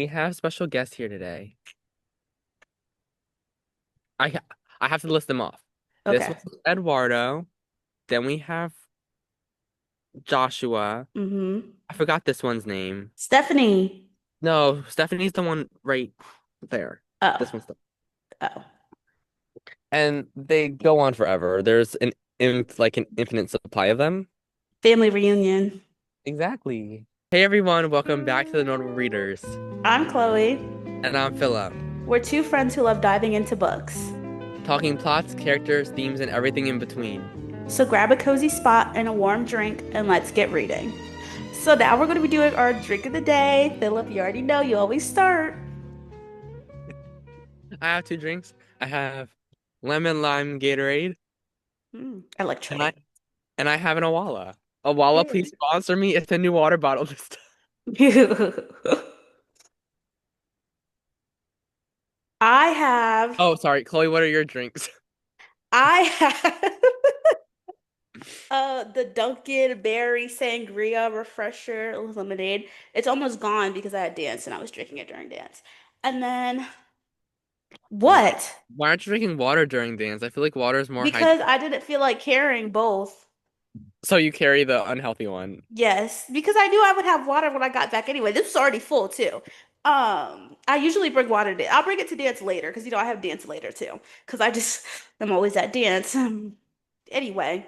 We have special guests here today. I I have to list them off. This Okay. one's Eduardo. Then we have Joshua. Mm-hmm. I forgot this one's name. Stephanie. No, Stephanie's the one right there. Oh. This one's the Oh. and they go on forever. There's an infinite supply of them. Family reunion. Exactly. Hey everyone, welcome back to the Notable Readers. I'm Chloe. And I'm Philip. We're two friends who love diving into books. Talking plots, characters, themes, and everything in between. So grab a cozy spot and a warm drink and let's get reading. So now we're going to be doing our drink of the day. Philip, you already know you always start. I have two drinks. I have lemon lime Gatorade, and I Electric. and I have an Awala. Awala, please Period. sponsor me. It's a new water bottle this time. I have Oh, sorry, Chloe. What are your drinks? I have the Dunkin' Berry Sangria Refresher Lemonade. It's almost gone because I had dance and I was drinking it during dance. And then what? Why aren't you drinking water during dance? I feel like water is more hydrated. Because I didn't feel like carrying both. So you carry the unhealthy one. Yes, because I knew I would have water when I got back anyway. This was already full too. I usually bring water to, I'll bring it to dance later because I have dance later too. Because I'm always at dance. Anyway,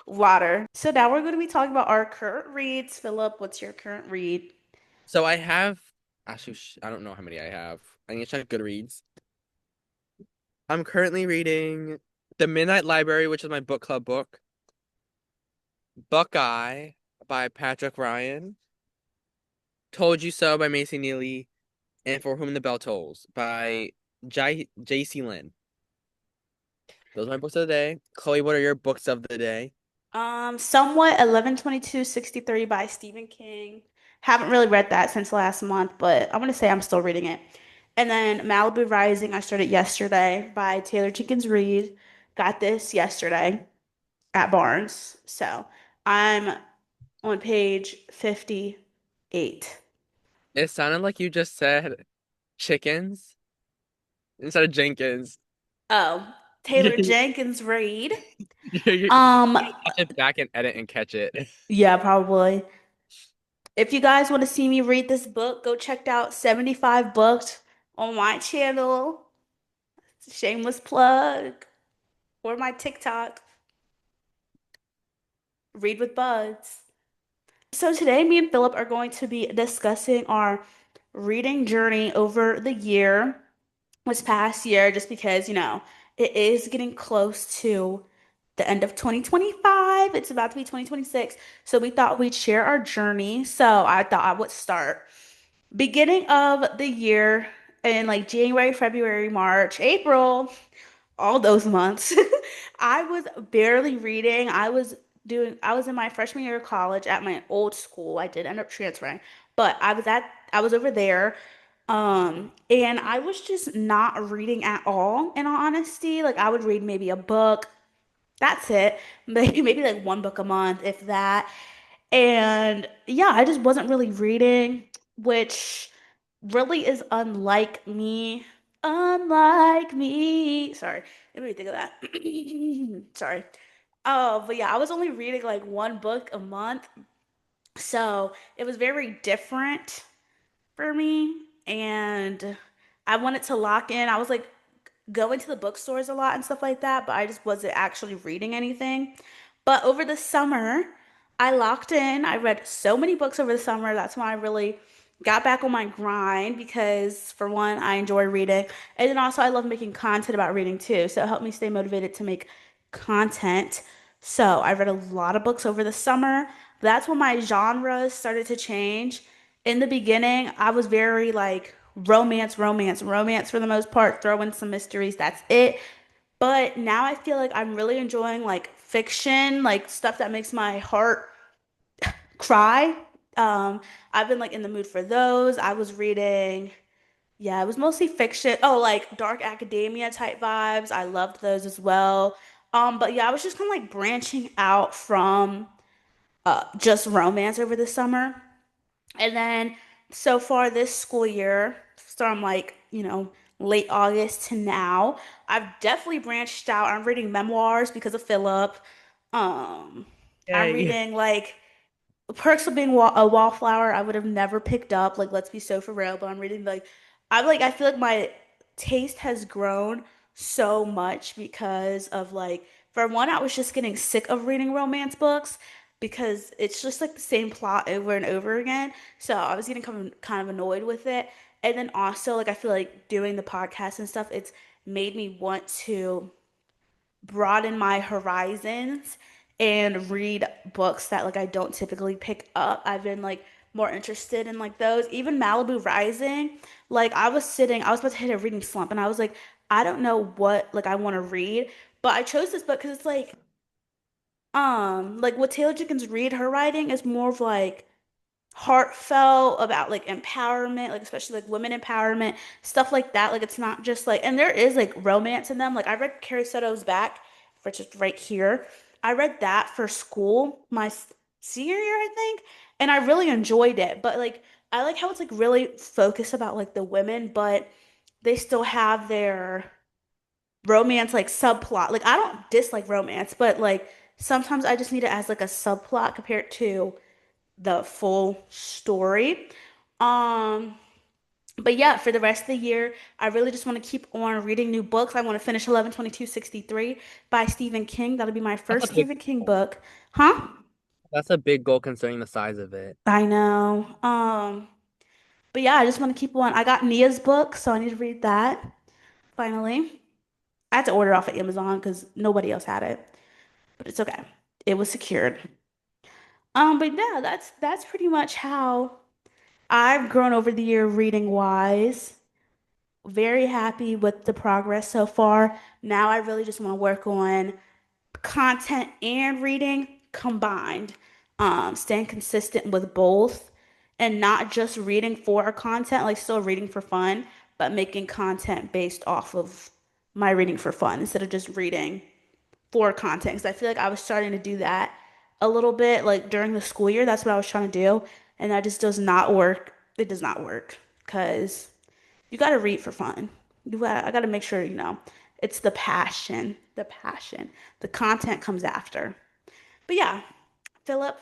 water. So now we're going to be talking about our current reads. Philip, what's your current read? So I have actually I don't know how many I have. I need to check Goodreads. I'm currently reading The Midnight Library, which is my book club book. Buckeye by Patrick Ryan. Told You So by Macy Neely. And For Whom the Bell Tolls by J.C. Lin. Those are my books of the day. Chloe, what are your books of the day? Somewhat 11/22/63 by Stephen King. Haven't really read that since last month, but I'm gonna say I'm still reading it. And then Malibu Rising, I started yesterday by Taylor Jenkins Reid. Got this yesterday at Barnes. So I'm on page 58. It sounded like you just said chickens instead of Jenkins. Oh, Taylor You Jenkins Reid. you Um, watch it back and edit and catch it. yeah, probably. If you guys want to see me read this book, go check out 75 Books on my channel. Shameless plug. Or my TikTok, Read with Buds. So today, me and Philip are going to be discussing our reading journey over the year, this past year, just because, it is getting close to the end of 2025. It's about to be 2026. So we thought we'd share our journey. So I thought I would start. Beginning of the year in like January, February, March, April, all those months, I was barely reading. I was in my freshman year of college at my old school. I did end up transferring, but I was over there. And I was just not reading at all, in all honesty. Like I would read maybe a book. That's it. Maybe like one book a month, if that. And yeah, I just wasn't really reading, which really is unlike me. Unlike me. Sorry, let me think of that. Sorry. Oh, but yeah, I was only reading like one book a month. So it was very different for me. And I wanted to lock in. I was like going to the bookstores a lot and stuff like that, but I just wasn't actually reading anything. But over the summer, I locked in. I read so many books over the summer. That's when I really got back on my grind because, for one, I enjoy reading. And then also, I love making content about reading too. So it helped me stay motivated to make content. So I read a lot of books over the summer. That's when my genres started to change. In the beginning, I was very like romance, romance, romance for the most part, throw in some mysteries, that's it. But now I feel like I'm really enjoying like fiction, like stuff that makes my heart cry. Um, I've been like in the mood for those. I was reading, yeah, it was mostly fiction. Oh, like dark academia type vibes. I loved those as well. But yeah, I was just kind of like branching out from just romance over the summer. And then so far this school year, from like, late August to now, I've definitely branched out. I'm reading memoirs because of Philip. Um, I'm Yay. reading like Perks of Being a Wallflower. I would have never picked up. Like, let's be so for real. But I'm reading like, I feel like my taste has grown so much because of like, for one, I was just getting sick of reading romance books because it's just like the same plot over and over again. So I was getting kind of annoyed with it. And then also, like, I feel like doing the podcast and stuff, it's made me want to broaden my horizons and read books that like I don't typically pick up. I've been like more interested in like those. Even Malibu Rising, like I was about to hit a reading slump and I was like, I don't know what like I want to read, but I chose this book because it's like what Taylor Jenkins Reid, her writing is more of like heartfelt about like empowerment, like especially like women empowerment, stuff like that. Like it's not just like, and there is like romance in them. Like I read Carrie Soto's Back, which is right here. I read that for school my senior year, I think, and I really enjoyed it. But like I like how it's like really focused about like the women, but they still have their romance like subplot. Like I don't dislike romance, but like sometimes I just need it as like a subplot compared to the full story. Um, but yeah, for the rest of the year, I really just want to keep on reading new books. I want to finish 11/22/63 by Stephen King. That'll be my That's a first big Stephen King goal. book. Huh? That's a big goal considering the size of it. I know. But yeah, I just want to keep on. I got Nia's book, so I need to read that finally. I had to order it off of Amazon because nobody else had it, but it's okay. It was secured. But yeah, that's pretty much how I've grown over the year reading wise. Very happy with the progress so far. Now I really just want to work on content and reading combined. Staying consistent with both and not just reading for content, like still reading for fun, but making content based off of my reading for fun instead of just reading for content. Because I feel like I was starting to do that a little bit like during the school year. That's what I was trying to do. And that just does not work. It does not work because you got to read for fun. I got to make sure, it's the passion, the passion. The content comes after. But yeah, Philip.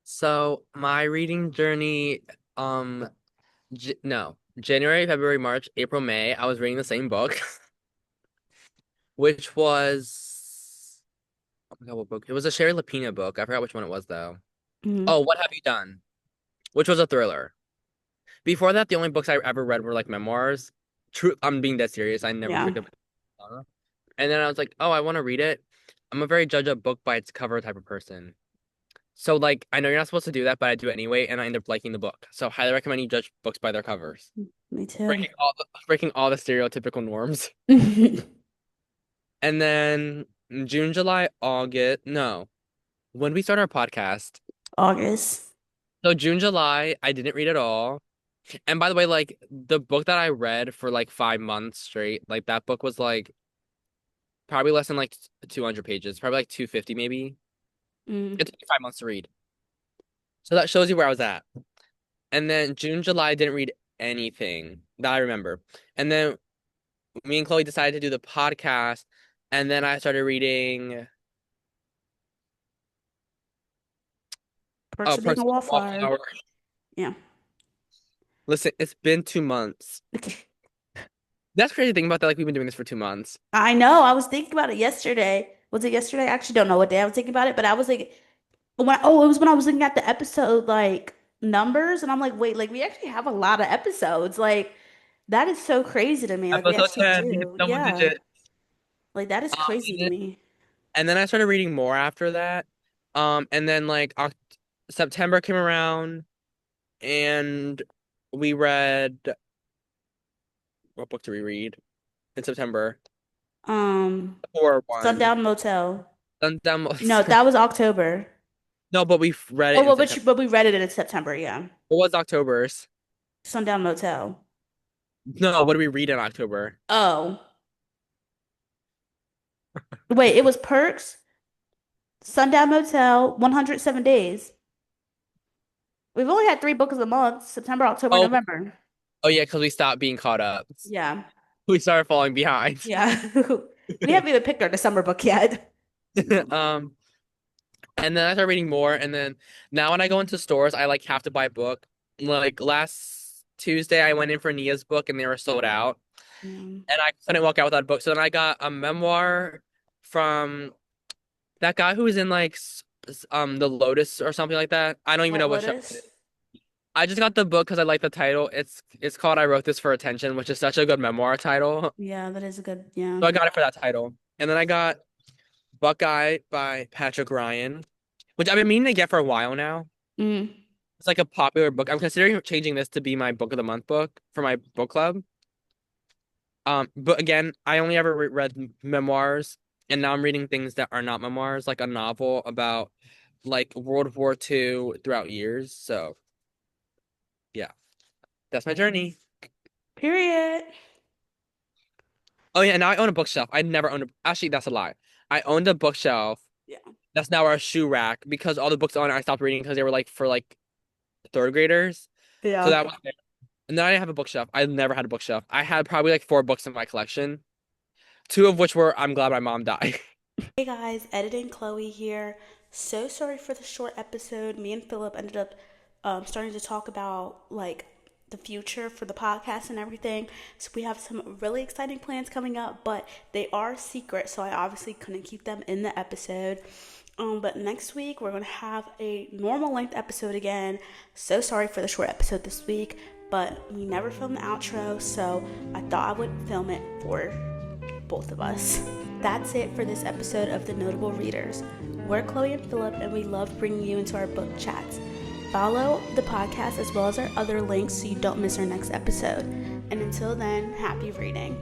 So my reading journey, no, January, February, March, April, May, I was reading the same book, which was, oh my God, what book? It was a Sherry Lapina book. I forgot which one it was though. Mhm. Oh, What Have You Done? Which was a thriller. Before that, the only books I ever read were like memoirs. True, I'm being dead serious. I never Yeah. picked up a genre. And then I was like, oh, I want to read it. I'm a very judge a book by its cover type of person. So like, I know you're not supposed to do that, but I do it anyway, and I end up liking the book. So highly recommend you judge books by their covers. Me too. Breaking all the stereotypical norms. And then June, July, August. No, when we start our podcast. August. So June, July, I didn't read at all. And by the way, like the book that I read for like 5 months straight, like that book was like probably less than like 200 pages, probably like 250 maybe. Mm. It took me 5 months to read. So that shows you where I was at. And then June, July, I didn't read anything that I remember. And then me and Chloe decided to do the podcast, and then I started reading Perks of Being Perks a of the Wallflower. Wallflower. Yeah. Listen, it's been 2 months. That's crazy thing about that. Like we've been doing this for 2 months. I know. I was thinking about it yesterday. Was it yesterday? I actually don't know what day I was thinking about it, but I was like, it was when I was looking at the episode like numbers, and I'm like, wait, like we actually have a lot of episodes. Like that is so crazy to me. Like we Episode actually 10, we hit do. double Yeah. digit. Like that is Um, crazy and to then, me. and then I started reading more after that. And then like Oct September came around, and we read, what book did we read in September? Um, The horror one. Sundown Motel. Sundown. No, that was October. No, but we read Oh, it in well, September. but we read it in September, yeah. What was October's? Sundown Motel. No, what did we read in October? Oh, wait, it was Perks, Sundown Motel, 107 Days. We've only had 3 books a month: September, October, Oh, November. oh yeah, because we stopped being caught up. Yeah. We started falling behind. Yeah. We haven't even picked our December book yet. Um, and then I started reading more, and then now when I go into stores, I like have to buy a book. Like last Tuesday, I went in for Nia's book, and they were sold out, Yeah. and I couldn't walk out without a book. So then I got a memoir from that guy who was in like The Lotus or something like that. I don't even White know what show it is. Lotus. I just got the book because I like the title. It's called I Wrote This for Attention, which is such a good memoir title. Yeah, that is a good, yeah. So I got it for that title. And then I got Buckeye by Patrick Ryan, which I've been meaning to get for a while now. Mm. It's like a popular book. I'm considering changing this to be my book of the month book for my book club. But again, I only ever read memoirs, and now I'm reading things that are not memoirs, like a novel about like World War II throughout years. So yeah, that's my journey. Period. Oh yeah, now I own a bookshelf. I never owned a actually that's a lie. I owned a bookshelf Yeah. that's now our shoe rack because all the books on it I stopped reading because they were like for like third graders. So Yeah. that was there. And then I have a bookshelf. I never had a bookshelf. I had probably like 4 books in my collection, 2 of which were I'm glad my mom died. Hey guys, editing Chloe here. So sorry for the short episode. Me and Philip ended up starting to talk about like the future for the podcast and everything. So we have some really exciting plans coming up, but they are secret, so I obviously couldn't keep them in the episode. But next week we're gonna have a normal length episode again. So sorry for the short episode this week, but we never filmed the outro, so I thought I would film it for both of us. That's it for this episode of The Notable Readers. We're Chloe and Philip, and we love bringing you into our book chats. Follow the podcast as well as our other links so you don't miss our next episode. And until then, happy reading.